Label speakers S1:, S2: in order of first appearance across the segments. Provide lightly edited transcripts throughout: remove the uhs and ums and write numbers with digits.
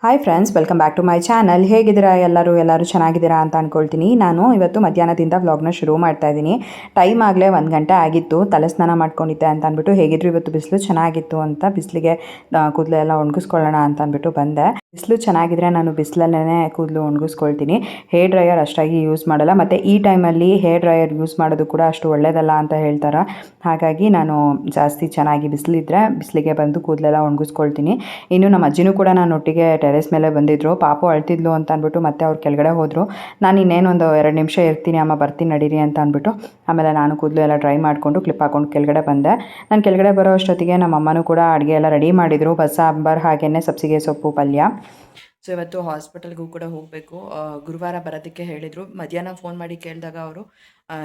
S1: Hi friends, welcome back to my channel. ಹೇಗಿದ್ದೀರಾ ಎಲ್ಲರೂ ಚೆನ್ನಾಗಿದ್ದೀರಾ ಅಂತ ಅಂದ್ಕೊಳ್ತೀನಿ. ನಾನು ಇವತ್ತು ಮಧ್ಯಾಹ್ನದಿಂದ ವ್ಲಾಗ್ನ ಶುರು ಮಾಡ್ತಾ ಇದ್ದೀನಿ. ಟೈಮ್ ಆಗಲೇ 1 ಗಂಟೆ ಆಗಿತ್ತು. ತಲೆ ಸ್ನಾನ ಮಾಡ್ಕೊಂಡಿದ್ದೆ ಅಂತ ಅಂದ್ಬಿಟ್ಟು, ಹೇಗಿದ್ರು ಇವತ್ತು ಬಿಸಿಲು ಚೆನ್ನಾಗಿತ್ತು ಅಂತ ಬಿಸಿಲಿಗೆ ಕೂದಲೆಲ್ಲ ಒಣಗಿಸ್ಕೊಳ್ಳೋಣ ಅಂತ ಅಂದ್ಬಿಟ್ಟು ಬಂದೆ. ಬಿಸಿಲು ಚೆನ್ನಾಗಿದ್ರೆ ನಾನು ಬಿಸಿಲಲ್ಲೇ ಕೂದಲು ಒಣಗಿಸ್ಕೊಳ್ತೀನಿ. ಹೇರ್ ಡ್ರೈಯರ್ ಅಷ್ಟಾಗಿ ಯೂಸ್ ಮಾಡಲ್ಲ, ಮತ್ತು ಈ ಟೈಮಲ್ಲಿ ಹೇರ್ ಡ್ರೈಯರ್ ಯೂಸ್ ಮಾಡೋದು ಕೂಡ ಅಷ್ಟು ಒಳ್ಳೆಯದಲ್ಲ ಅಂತ ಹೇಳ್ತಾರೆ. ಹಾಗಾಗಿ ನಾನು ಜಾಸ್ತಿ ಚೆನ್ನಾಗಿ ಬಿಸಿಲಿದ್ರೆ ಬಿಸಿಲಿಗೆ ಬಂದು ಕೂದಲೆಲ್ಲ ಒಣಗಿಸ್ಕೊಳ್ತೀನಿ. ಇನ್ನು ನಮ್ಮ ಅಜ್ಜಿನೂ ಕೂಡ ನಾನು ಒಟ್ಟಿಗೆ ಟೆರೆಸ್ ಮೇಲೆ ಬಂದಿದ್ದರು. ಪಾಪು ಅಳ್ತಿದ್ಲು ಅಂತ ಅಂದ್ಬಿಟ್ಟು ಮತ್ತೆ ಅವ್ರು ಕೆಳಗಡೆ ಹೋದರು. ನಾನು ಇನ್ನೇನೊಂದು 2 ನಿಮಿಷ ಇರ್ತೀನಿ ಅಮ್ಮ, ಬರ್ತೀನಿ ನಡೀರಿ ಅಂತ ಅಂದ್ಬಿಟ್ಟು ಆಮೇಲೆ ನಾನು ಕೂದಲು ಎಲ್ಲ ಡ್ರೈ ಮಾಡಿಕೊಂಡು ಕ್ಲಿಪ್ ಹಾಕ್ಕೊಂಡು ಕೆಳಗಡೆ ಬಂದೆ. ನಾನು ಕೆಳಗಡೆ ಬರೋ ಅಷ್ಟೊತ್ತಿಗೆ ನಮ್ಮ ಅಮ್ಮನೂ ಕೂಡ ಅಡುಗೆ ಎಲ್ಲ ರೆಡಿ ಮಾಡಿದರು. ಬಸ್ಸಾಂಬಾರು ಹಾಗೆಯೇ ಸಬ್ಸಿಗೆ ಸೊಪ್ಪು ಪಲ್ಯ. ಸೊ ಇವತ್ತು ಹಾಸ್ಪಿಟಲ್ಗೂ ಕೂಡ ಹೋಗಬೇಕು. ಗುರುವಾರ ಬರೋದಕ್ಕೆ ಹೇಳಿದರು. ಮಧ್ಯಾಹ್ನ ಫೋನ್ ಮಾಡಿ ಕೇಳಿದಾಗ ಅವರು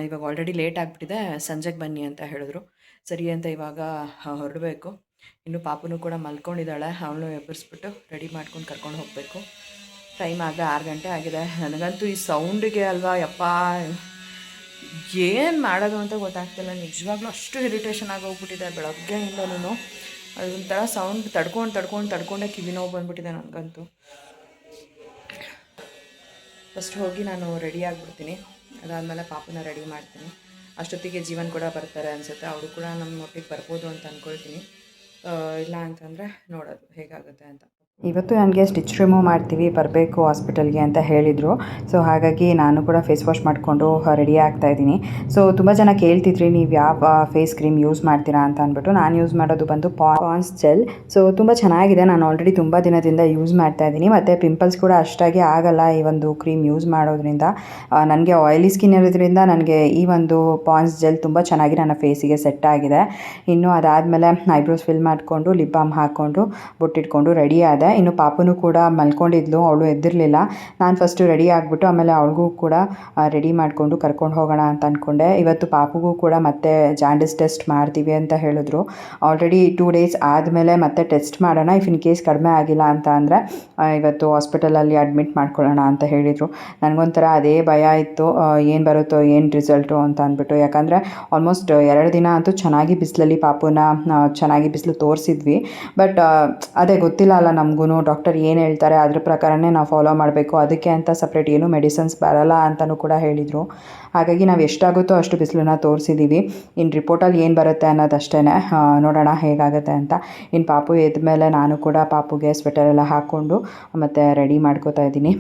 S1: ಇವಾಗ ಆಲ್ರೆಡಿ ಲೇಟ್ ಆಗಿಬಿಟ್ಟಿದೆ, ಸಂಜೆಗೆ ಬನ್ನಿ ಅಂತ ಹೇಳಿದ್ರು. ಸರಿ ಅಂತ ಇವಾಗ ಹೊರಡಬೇಕು. ಇನ್ನು ಪಾಪನೂ ಕೂಡ ಮಲ್ಕೊಂಡಿದ್ದಾಳೆ. ಅವಳು ಎಬ್ಬರಿಸ್ಬಿಟ್ಟು ರೆಡಿ ಮಾಡ್ಕೊಂಡು ಕರ್ಕೊಂಡು ಹೋಗಬೇಕು. ಟೈಮ್ ಆಗಲೇ 6 ಗಂಟೆ ಆಗಿದೆ. ನನಗಂತೂ ಈ ಸೌಂಡಿಗೆ ಅಲ್ವಾ ಯಪ್ಪ ಏನು ಮಾಡೋದು ಅಂತ ಗೊತ್ತಾಗ್ತಿಲ್ಲ. ನಿಜವಾಗ್ಲೂ ಅಷ್ಟು ಇರಿಟೇಷನ್ ಆಗೋಗ್ಬಿಟ್ಟಿದೆ ಬೆಳಗ್ಗೆಯಿಂದಲೂ. ಅದೊಂಥರ ಸೌಂಡ್ ತಡ್ಕೊಂಡೇ ಕಿವಿ ನೋವು ಬಂದುಬಿಟ್ಟಿದೆ ನನಗಂತೂ. ಫಸ್ಟ್ ಹೋಗಿ ನಾನು ರೆಡಿ ಆಗಿಬಿಡ್ತೀನಿ. ಅದಾದಮೇಲೆ ಪಾಪನ ರೆಡಿ ಮಾಡ್ತೀನಿ. ಅಷ್ಟೊತ್ತಿಗೆ ಜೀವನ್ ಕೂಡ ಬರ್ತಾರೆ ಅನಿಸುತ್ತೆ. ಅವರು ಕೂಡ ನಮ್ಮ ಒಟ್ಟಿಗೆ ಬರ್ಬೋದು ಅಂತ ಅಂದ್ಕೊಳ್ತೀನಿ. ಇಲ್ಲ ಅಂತಂದರೆ ನೋಡೋದು ಹೇಗಾಗುತ್ತೆ ಅಂತ. ಇವತ್ತು ನನಗೆ ಸ್ಟಿಚ್ ರಿಮೂವ್ ಮಾಡ್ತೀವಿ, ಬರಬೇಕು ಹಾಸ್ಪಿಟಲ್ಗೆ ಅಂತ ಹೇಳಿದರು. ಸೊ ಹಾಗಾಗಿ ನಾನು ಕೂಡ ಫೇಸ್ ವಾಶ್ ಮಾಡಿಕೊಂಡು ರೆಡಿ ಆಗ್ತಾಯಿದ್ದೀನಿ. ಸೊ ತುಂಬ ಜನ ಕೇಳ್ತಿದ್ರಿ, ನೀವು ಯಾವ ಫೇಸ್ ಕ್ರೀಮ್ ಯೂಸ್ ಮಾಡ್ತೀರಾ ಅಂತ ಅಂದ್ಬಿಟ್ಟು. ನಾನು ಯೂಸ್ ಮಾಡೋದು ಬಂದು ಪಾನ್ಸ್ ಜೆಲ್. ಸೊ ತುಂಬ ಚೆನ್ನಾಗಿದೆ. ನಾನು ಆಲ್ರೆಡಿ ತುಂಬ ದಿನದಿಂದ ಯೂಸ್ ಮಾಡ್ತಾಯಿದ್ದೀನಿ. ಮತ್ತು ಪಿಂಪಲ್ಸ್ ಕೂಡ ಅಷ್ಟಾಗಿ ಆಗಲ್ಲ ಈ ಒಂದು ಕ್ರೀಮ್ ಯೂಸ್ ಮಾಡೋದ್ರಿಂದ. ನನಗೆ ಆಯಿಲಿ ಸ್ಕಿನ್ ಇರೋದ್ರಿಂದ ನನಗೆ ಈ ಒಂದು ಪಾನ್ಸ್ ಜೆಲ್ ತುಂಬ ಚೆನ್ನಾಗಿ ನನ್ನ ಫೇಸಿಗೆ ಸೆಟ್ ಆಗಿದೆ. ಇನ್ನು ಅದಾದಮೇಲೆ ಐಬ್ರೋಸ್ ಫಿಲ್ ಮಾಡಿಕೊಂಡು ಲಿಪ್ ಬಾಮ್ ಹಾಕ್ಕೊಂಡು ಬೊಟ್ಟಿಟ್ಕೊಂಡು ರೆಡಿ ಆದೆ. ಇನ್ನು ಪಾಪನೂ ಕೂಡ ಮಲ್ಕೊಂಡಿದ್ಲು, ಅವಳು ಎದ್ದಿರಲಿಲ್ಲ. ನಾನು ಫಸ್ಟು ರೆಡಿ ಆಗಿಬಿಟ್ಟು ಆಮೇಲೆ ಅವಳಿಗೂ ಕೂಡ ರೆಡಿ ಮಾಡಿಕೊಂಡು ಕರ್ಕೊಂಡು ಹೋಗೋಣ ಅಂತ ಅಂದ್ಕೊಂಡೆ. ಇವತ್ತು ಪಾಪುಗೂ ಕೂಡ ಮತ್ತೆ ಜಾಂಡಿಸ್ ಟೆಸ್ಟ್ ಮಾಡ್ತೀವಿ ಅಂತ ಹೇಳಿದ್ರು. ಆಲ್ರೆಡಿ 2 ಡೇಸ್ ಆದಮೇಲೆ ಮತ್ತೆ ಟೆಸ್ಟ್ ಮಾಡೋಣ, ಇಫ್ ಇನ್ ಕೇಸ್ ಕಡಿಮೆ ಆಗಿಲ್ಲ ಅಂತ ಅಂದರೆ ಇವತ್ತು ಹಾಸ್ಪಿಟಲಲ್ಲಿ ಅಡ್ಮಿಟ್ ಮಾಡ್ಕೊಳ್ಳೋಣ ಅಂತ ಹೇಳಿದರು. ನನಗೊಂಥರ ಅದೇ ಭಯ ಇತ್ತು, ಏನು ಬರುತ್ತೋ ಏನು ರಿಸಲ್ಟು ಅಂತ ಅಂದ್ಬಿಟ್ಟು. ಯಾಕಂದರೆ ಆಲ್ಮೋಸ್ಟ್ 2 ದಿನ ಅಂತೂ ಚೆನ್ನಾಗಿ ಬಿಸಿಲಲ್ಲಿ ಪಾಪುನ ಚೆನ್ನಾಗಿ ಬಿಸಿಲು ತೋರಿಸಿದ್ವಿ. ಬಟ್ ಅದೇ ಗೊತ್ತಿಲ್ಲ ಅಲ್ಲ ನಮಗೂ ಡಾಕ್ಟರ್ ಏನು ಹೇಳ್ತಾರೆ ಅದ್ರ ಪ್ರಕಾರನೇ ನಾವು ಫಾಲೋ ಮಾಡಬೇಕು. ಅದಕ್ಕೆ ಅಂತ ಸಪ್ರೇಟ್ ಏನು ಮೆಡಿಸಿನ್ಸ್ ಬರಲ್ಲ ಅಂತಲೂ ಕೂಡ ಹೇಳಿದರು. ಹಾಗಾಗಿ ನಾವು ಎಷ್ಟಾಗುತ್ತೋ ಅಷ್ಟು ಬಿಸಿಲನ್ನ ತೋರಿಸಿದ್ದೀವಿ. ಇನ್ನು ರಿಪೋರ್ಟಲ್ಲಿ ಏನು ಬರುತ್ತೆ ಅನ್ನೋದಷ್ಟೇ, ನೋಡೋಣ ಹೇಗಾಗುತ್ತೆ ಅಂತ. ಇನ್ನು ಪಾಪು ಎದ್ದ ಮೇಲೆ ನಾನು ಕೂಡ ಪಾಪುಗೆ ಸ್ವೆಟರ್ ಎಲ್ಲ ಹಾಕ್ಕೊಂಡು ಮತ್ತು ರೆಡಿ ಮಾಡ್ಕೋತಾ ಇದ್ದೀನಿ.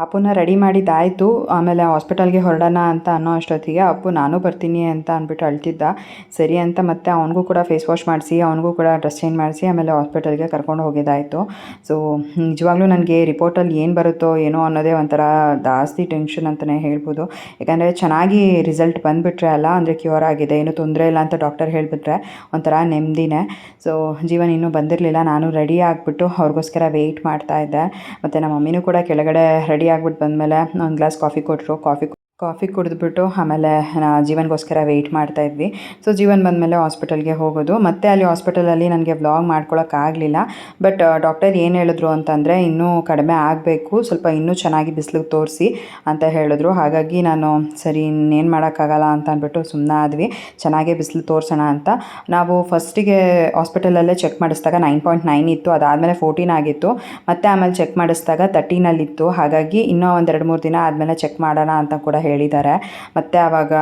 S1: ಪಾಪುನ ರೆಡಿ ಮಾಡಿದ್ದಾಯಿತು. ಆಮೇಲೆ ಹಾಸ್ಪಿಟಲ್ಗೆ ಹೊರಡೋಣ ಅಂತ ಅನ್ನೋ ಅಷ್ಟೊತ್ತಿಗೆ ಅಪ್ಪು ನಾನು ಬರ್ತೀನಿ ಅಂತ ಅಂದ್ಬಿಟ್ಟು ಅಳ್ತಿದ್ದ. ಸರಿ ಅಂತ ಮತ್ತೆ ಅವನಿಗೂ ಕೂಡ ಫೇಸ್ ವಾಶ್ ಮಾಡಿಸಿ ಅವನಿಗೂ ಕೂಡ ಡ್ರೆಸ್ ಚೇಂಜ್ ಮಾಡಿಸಿ ಆಮೇಲೆ ಹಾಸ್ಪಿಟಲ್ಗೆ ಕರ್ಕೊಂಡು ಹೋಗಿದ್ದಾಯಿತು. ಸೊ ನಿಜವಾಗ್ಲೂ ನನಗೆ ರಿಪೋರ್ಟಲ್ಲಿ ಏನು ಬರುತ್ತೋ ಏನೋ ಅನ್ನೋದೇ ಒಂಥರ ಜಾಸ್ತಿ ಟೆನ್ಷನ್ ಅಂತಲೇ ಹೇಳ್ಬೋದು. ಯಾಕಂದರೆ ಚೆನ್ನಾಗಿ ರಿಸಲ್ಟ್ ಬಂದುಬಿಟ್ರೆ ಅಲ್ಲ, ಅಂದರೆ ಕ್ಯೂರ್ ಆಗಿದೆ, ಏನೂ ತೊಂದರೆ ಇಲ್ಲ ಅಂತ ಡಾಕ್ಟರ್ ಹೇಳಿಬಿಟ್ರೆ ಒಂಥರ ನೆಮ್ಮದಿನೇ. ಸೊ ಜೀವನ್ ಇನ್ನೂ ಬಂದಿರಲಿಲ್ಲ. ನಾನು ರೆಡಿ ಆಗಿಬಿಟ್ಟು ಅವ್ರಿಗೋಸ್ಕರ ವೆಯ್ಟ್ ಮಾಡ್ತಾಯಿದ್ದೆ. ಮತ್ತು ನಮ್ಮ ಮಮ್ಮಿನೂ ಕೂಡ ಕೆಳಗಡೆ ರೆಡಿ ಆಗಿಬಿಟ್ಟು ಬಂದಮೇಲೆ ಒಂದು ಗ್ಲಾಸ್ ಕಾಫಿ ಕೊಟ್ಟರು. ಕಾಫಿ ಕುಡಿದ್ಬಿಟ್ಟು ಆಮೇಲೆ ಜೀವನ್ಗೋಸ್ಕರ ವೆಯ್ಟ್ ಮಾಡ್ತಾಯಿದ್ವಿ. ಸೊ ಜೀವನ್ ಬಂದಮೇಲೆ ಹಾಸ್ಪಿಟಲ್ಗೆ ಹೋಗೋದು. ಮತ್ತು ಅಲ್ಲಿ ಹಾಸ್ಪಿಟಲಲ್ಲಿ ನನಗೆ ವ್ಲಾಗ್ ಮಾಡ್ಕೊಳಕ್ಕಾಗಲಿಲ್ಲ. ಬಟ್ ಡಾಕ್ಟರ್ ಏನು ಹೇಳಿದ್ರು ಅಂತಂದರೆ ಇನ್ನೂ ಕಡಿಮೆ ಆಗಬೇಕು, ಸ್ವಲ್ಪ ಇನ್ನೂ ಚೆನ್ನಾಗಿ ಬಿಸಿಲಿಗೆ ತೋರಿಸಿ ಅಂತ ಹೇಳಿದ್ರು. ಹಾಗಾಗಿ ನಾನು ಸರಿ ಇನ್ನೇನು ಮಾಡೋಕ್ಕಾಗಲ್ಲ ಅಂತ ಅಂದ್ಬಿಟ್ಟು ಸುಮ್ಮನೆ ಆದ್ವಿ. ಚೆನ್ನಾಗೇ ಬಿಸಿಲು ತೋರಿಸೋಣ ಅಂತ. ನಾವು ಫಸ್ಟಿಗೆ ಹಾಸ್ಪಿಟಲಲ್ಲೇ ಚೆಕ್ ಮಾಡಿಸಿದಾಗ 9.9 ಇತ್ತು. ಅದಾದಮೇಲೆ 14 ಆಗಿತ್ತು. ಮತ್ತು ಆಮೇಲೆ ಚೆಕ್ ಮಾಡಿಸಿದಾಗ 13ನಲ್ಲಿತ್ತು. ಹಾಗಾಗಿ ಇನ್ನೂ ಒಂದು 2-3 ದಿನ ಆದಮೇಲೆ ಚೆಕ್ ಮಾಡೋಣ ಅಂತ ಕೂಡ ಹೇಳಿದ್ದಾರೆ. ಮತ್ತು ಆವಾಗ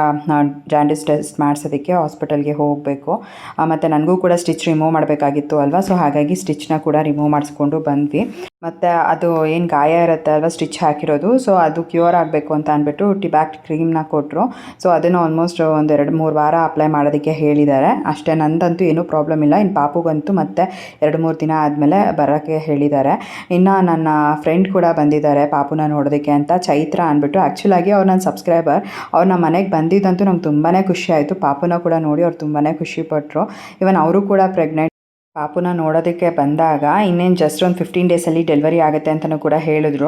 S1: ಜಾಂಡಿಸ್ ಟೆಸ್ಟ್ ಮಾಡಿಸೋದಕ್ಕೆ ಹಾಸ್ಪಿಟಲ್ಗೆ ಹೋಗಬೇಕು. ಮತ್ತು ನನಗೂ ಕೂಡ ಸ್ಟಿಚ್ ರಿಮೂವ್ ಮಾಡಬೇಕಾಗಿತ್ತು ಅಲ್ವಾ. ಸೊ ಹಾಗಾಗಿ ಸ್ಟಿಚ್ನ ಕೂಡ ರಿಮೂವ್ ಮಾಡಿಸ್ಕೊಂಡು ಬಂದ್ವಿ. ಮತ್ತು ಅದು ಏನು ಗಾಯ ಇರುತ್ತೆ ಅಲ್ವಾ ಸ್ಟಿಚ್ ಹಾಕಿರೋದು, ಸೊ ಅದು ಕ್ಯೂರ್ ಆಗಬೇಕು ಅಂತ ಅಂದ್ಬಿಟ್ಟು ಟಿಬ್ಯಾಕ್ ಕ್ರೀಮ್ನ ಕೊಟ್ಟರು. ಸೊ ಅದನ್ನು ಆಲ್ಮೋಸ್ಟ್ ಒಂದು 2-3 ವಾರ ಅಪ್ಲೈ ಮಾಡೋದಕ್ಕೆ ಹೇಳಿದ್ದಾರೆ ಅಷ್ಟೇ. ನಂದಂತೂ ಏನೂ ಪ್ರಾಬ್ಲಮ್ ಇಲ್ಲ. ಇನ್ನು ಪಾಪುಗಂತೂ ಮತ್ತೆ 2-3 ದಿನ ಆದಮೇಲೆ ಬರೋಕ್ಕೆ ಹೇಳಿದ್ದಾರೆ. ಇನ್ನು ನನ್ನ ಫ್ರೆಂಡ್ ಕೂಡ ಬಂದಿದ್ದಾರೆ ಪಾಪುನ ನೋಡೋದಕ್ಕೆ ಅಂತ, ಚೈತ್ರ ಅಂದ್ಬಿಟ್ಟು. ಆ್ಯಕ್ಚುಲಾಗಿ ಅವ್ರು ನನ್ನ ಸಬ್ಸ್ಕ್ರೈಬರ್. ಅವ್ರು ನಮ್ಮ ಮನೆಗೆ ಬಂದಿದ್ದಂತೂ ನಂಗೆ ತುಂಬಾ ಖುಷಿ ಆಯಿತು. ಪಾಪುನ ಕೂಡ ನೋಡಿ ಅವ್ರು ತುಂಬಾ ಖುಷಿಪಟ್ಟರು. ಇವನ್ ಅವರು ಕೂಡ ಪ್ರೆಗ್ನೆಂಟ್. ಪಾಪುನ ನೋಡೋದಕ್ಕೆ ಬಂದಾಗ ಇನ್ನೇನು ಜಸ್ಟ್ ಒಂದು 15 ಡೇಸಲ್ಲಿ ಡೆಲಿವರಿ ಆಗುತ್ತೆ ಅಂತಲೂ ಕೂಡ ಹೇಳಿದ್ರು.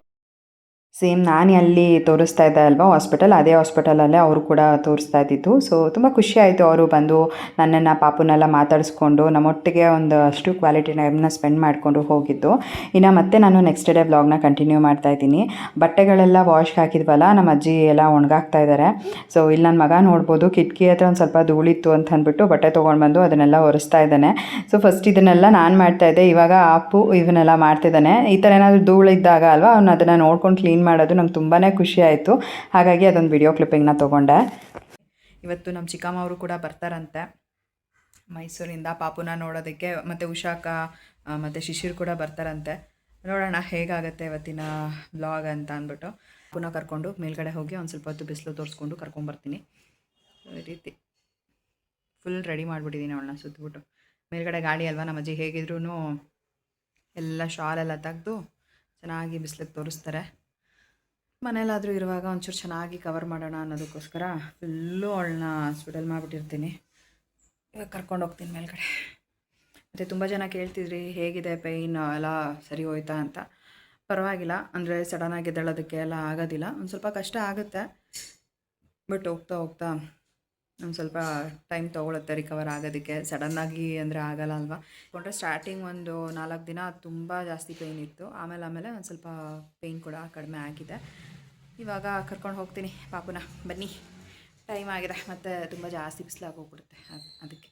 S1: ಸೇಮ್ ನಾನು ಅಲ್ಲಿ ತೋರಿಸ್ತಾ ಇದ್ದೆ ಅಲ್ವಾ ಹಾಸ್ಪಿಟಲ್, ಅದೇ ಹಾಸ್ಪಿಟಲಲ್ಲೇ ಅವರು ಕೂಡ ತೋರಿಸ್ತಾ ಇದ್ದಿದ್ದು. ಸೊ ತುಂಬ ಖುಷಿ ಆಯಿತು ಅವರು ಬಂದು ನನ್ನನ್ನು ಪಾಪುನೆಲ್ಲ ಮಾತಾಡಿಸ್ಕೊಂಡು ನಮ್ಮೊಟ್ಟಿಗೆ ಒಂದು ಅಷ್ಟು ಕ್ವಾಲಿಟಿ ಟೈಮ್ನ ಸ್ಪೆಂಡ್ ಮಾಡಿಕೊಂಡು ಹೋಗಿದ್ದು. ಇನ್ನು ಮತ್ತೆ ನಾನು ನೆಕ್ಸ್ಟ್ ಡೇ ವ್ಲಾಗ್ನ ಕಂಟಿನ್ಯೂ ಮಾಡ್ತಾಯಿದ್ದೀನಿ. ಬಟ್ಟೆಗಳೆಲ್ಲ ವಾಶ್ಗೆ ಹಾಕಿದ್ವಲ್ಲ, ನಮ್ಮ ಅಜ್ಜಿ ಎಲ್ಲ ಒಣಗಾಕ್ತಾ ಇದ್ದಾರೆ. ಸೊ ಇಲ್ಲಿ ನನ್ನ ಮಗ ನೋಡ್ಬೋದು, ಕಿಟಕಿ ಹತ್ರ ಒಂದು ಸ್ವಲ್ಪ ಧೂಳಿತ್ತು ಅಂತ ಅಂದ್ಬಿಟ್ಟು ಬಟ್ಟೆ ತೊಗೊಂಡು ಬಂದು ಅದನ್ನೆಲ್ಲ ಒರೆಸ್ತಾ ಇದ್ದಾನೆ. ಸೊ ಫಸ್ಟ್ ಇದನ್ನೆಲ್ಲ ನಾನು ಮಾಡ್ತಾಯಿದ್ದೆ, ಇವಾಗ ಅಪ್ಪು ಇವನ್ನೆಲ್ಲ ಮಾಡ್ತಿದ್ದಾನೆ. ಈ ಥರ ಏನಾದರೂ ಧೂಳಿದ್ದಾಗ ಅಲ್ವಾ ಅವ್ನು ಅದನ್ನು ನೋಡ್ಕೊಂಡು ಕ್ಲೀನ್ ಮಾಡೋದು ನಂಗೆ ತುಂಬಾ ಖುಷಿ ಆಯಿತು. ಹಾಗಾಗಿ ಅದೊಂದು ವಿಡಿಯೋ ಕ್ಲಿಪ್ಪಿಂಗ್ನ ತೊಗೊಂಡೆ. ಇವತ್ತು ನಮ್ಮ ಚಿಕ್ಕಮ್ಮ ಅವರು ಕೂಡ ಬರ್ತಾರಂತೆ ಮೈಸೂರಿಂದ ಪಾಪುನ ನೋಡೋದಕ್ಕೆ, ಮತ್ತು ಉಷಾಕ ಮತ್ತು ಶಿಶಿರ್ ಕೂಡ ಬರ್ತಾರಂತೆ. ನೋಡೋಣ ಹೇಗಾಗುತ್ತೆ ಇವತ್ತಿನ ಬ್ಲಾಗ್ ಅಂತ ಅಂದ್ಬಿಟ್ಟು ಪುನಃ ಕರ್ಕೊಂಡು ಮೇಲ್ಗಡೆ ಹೋಗಿ ಒಂದು ಸ್ವಲ್ಪ ಹೊತ್ತು ಬಿಸಿಲು ತೋರಿಸ್ಕೊಂಡು ಕರ್ಕೊಂಬರ್ತೀನಿ. ಈ ರೀತಿ ಫುಲ್ ರೆಡಿ ಮಾಡಿಬಿಟ್ಟಿದ್ದೀನಿ ಅವಳನ್ನ ಸುತ್ತಬಿಟ್ಟು. ಮೇಲ್ಗಡೆ ಗಾಳಿ ಅಲ್ವಾ, ನಮ್ಮ ಅಜ್ಜಿ ಹೇಗಿದ್ರೂ ಎಲ್ಲ ಶಾಲೆಲ್ಲ ತೆಗೆದು ಚೆನ್ನಾಗಿ ಬಿಸಿಲಿಗೆ ತೋರಿಸ್ತಾರೆ. ಮನೇಲಾದರೂ ಇರುವಾಗ ಒಂಚೂರು ಚೆನ್ನಾಗಿ ಕವರ್ ಮಾಡೋಣ ಅನ್ನೋದಕ್ಕೋಸ್ಕರ ಫುಲ್ಲು ಅವಳನ್ನ ಹಾಸ್ಪಿಟಲ್ ಮಾಡಿಬಿಟ್ಟಿರ್ತೀನಿ. ಇವಾಗ ಕರ್ಕೊಂಡು ಹೋಗ್ತೀನಿ ಮೇಲ್ಗಡೆ. ಮತ್ತು ತುಂಬ ಜನ ಕೇಳ್ತಿದ್ರಿ ಹೇಗಿದೆ ಪೇಯ್ನ್ ಎಲ್ಲ ಸರಿ ಹೋಯ್ತಾ ಅಂತ. ಪರವಾಗಿಲ್ಲ, ಅಂದರೆ ಸಡನ್ನಾಗಿ ಎದ್ದೇಳೋದಕ್ಕೆ ಎಲ್ಲ ಆಗೋದಿಲ್ಲ, ಒಂದು ಸ್ವಲ್ಪ ಕಷ್ಟ ಆಗುತ್ತೆ. ಬಟ್ ಹೋಗ್ತಾ ಹೋಗ್ತಾ ಒಂದು ಸ್ವಲ್ಪ ಟೈಮ್ ತೊಗೊಳುತ್ತೆ ರಿಕವರ್ ಆಗೋದಕ್ಕೆ. ಸಡನ್ನಾಗಿ ಅಂದರೆ ಆಗಲ್ಲ ಅಲ್ವಾ. ಕೊಂಡ್ರೆ ಸ್ಟಾರ್ಟಿಂಗ್ ಒಂದು 4 ದಿನ ತುಂಬ ಜಾಸ್ತಿ ಪೇಯ್ನ್ ಇತ್ತು, ಆಮೇಲೆ ಒಂದು ಸ್ವಲ್ಪ ಪೇಯ್ನ್ ಕೂಡ ಕಡಿಮೆ ಆಗಿದೆ. ಇವಾಗ ಕರ್ಕೊಂಡು ಹೋಗ್ತೀನಿ ಪಾಪುನ. ಬನ್ನಿ, ಟೈಮ್ ಆಗಿದೆ, ಮತ್ತು ತುಂಬ ಜಾಸ್ತಿ ಬಿಸಿಲಾಗಿ ಹೋಗ್ಬಿಡುತ್ತೆ ಅದಕ್ಕೆ.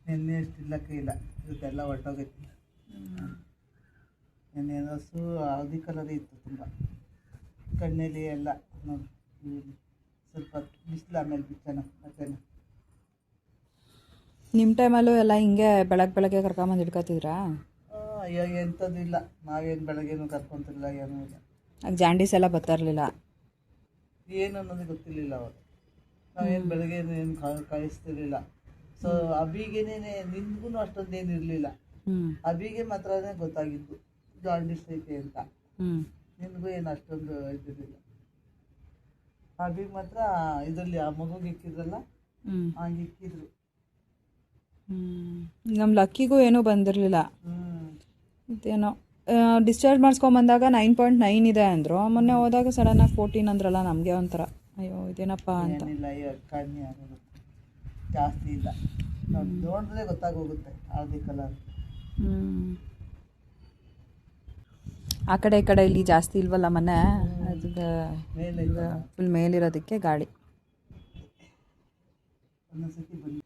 S2: ನಿನ್ನೆ ತಿನ್ನಕ್ಕೆ ಇಲ್ಲ, ಇವತ್ತೆಲ್ಲ ಹೊರಟೋಗೈತಿ. ನಿನ್ನೆ ಹಸು ಹಳದಿ ಕಲರ್ ಇತ್ತು ತುಂಬ, ಕಣ್ಣಲ್ಲಿ ಎಲ್ಲ ನೋಡಿ. ಸ್ವಲ್ಪ ಬಿಸಿಲು ಆಮೇಲೆ ಬಿಚ್ಚೋಣ ಮತ್ತೇನು.
S1: ನಿಮ್ಮ ಟೈಮಲ್ಲೂ ಎಲ್ಲ ಹಿಂಗೆ ಬೆಳಗ್ಗೆ ಕರ್ಕೊಂಬಂದು ಹಿಡ್ಕೊತಿದ್ರಾ?
S2: ಅಯ್ಯೋ ಎಂಥದ್ದು ಇಲ್ಲ, ನಾವೇನು ಬೆಳಗ್ಗೆನೂ ಕರ್ಕೊತಿಲ್ಲ, ಏನೂ ಇಲ್ಲ.
S1: ಆಗ ಜಾಂಡೀಸ್ ಎಲ್ಲ ಬರ್ತಾಯಿರಲಿಲ್ಲ,
S2: ಏನು ಅನ್ನೋದು ಗೊತ್ತಿರಲಿಲ್ಲ ಅವಾಗ. ನಾವೇನು ಬೆಳಗ್ಗೆ ಏನು ಕಾಯಿಸ್ತಿರ್ಲಿಲ್ಲ. ಸೊ ಅಬಿಗೇನೇ ನಿನ್ಗೂ ಅಷ್ಟೊಂದೇನು ಇರಲಿಲ್ಲ. ಅಬಿಗೆ ಮಾತ್ರನೇ ಗೊತ್ತಾಗಿದ್ದು ಜಾಂಡೀಸ್ ಐತೆ ಅಂತ. ನಿನಗೂ ಏನು ಅಷ್ಟೊಂದು ಇದ್ದಿರಲಿಲ್ಲ. ಅಬಿಗೆ ಮಾತ್ರ ಇದರಲ್ಲಿ ಆ ಮಗುಗೆ ಇಕ್ಕಿದ್ರಲ್ಲ, ಹಂಗೆ ಇಕ್ಕಿದ್ರು.
S1: ನಮ್ಮ ಲಕ್ಕಿಗೂ ಏನೂ ಬಂದಿರಲಿಲ್ಲ. ಇದೇನೋ ಡಿಸ್ಚಾರ್ಜ್ ಮಾಡಿಸ್ಕೊಂಬಂದಾಗ 9.9 ಇದೆ ಅಂದರು. ಮೊನ್ನೆ ಹೋದಾಗ ಸಡನ್ನಾಗಿ 14 ಅಂದ್ರಲ್ಲ, ನಮಗೆ ಒಂಥರ ಅಯ್ಯೋ ಇದೇನಪ್ಪ ಅಂತ.
S2: ಏನಿಲ್ಲ, ಕಣ್ಣಿ ಆಗೋದು ಜಾಸ್ತಿ ಇಲ್ಲ, ನಾವು ನೋಡಿದ್ರೆ ಗೊತ್ತಾಗೋಗುತ್ತೆ ಹಳದಿ ಕಲರ್.
S1: ಆ ಕಡೆ ಈ ಕಡೆ ಇಲ್ಲಿ ಜಾಸ್ತಿ ಇಲ್ವಲ್ಲ ಮನೆ, ಅದು ಫುಲ್ ಮೇಲಿರೋದಕ್ಕೆ ಗಾಳಿ.
S2: ಒಂದೊಂದ್ಸತಿ ಬನ್ನಿ.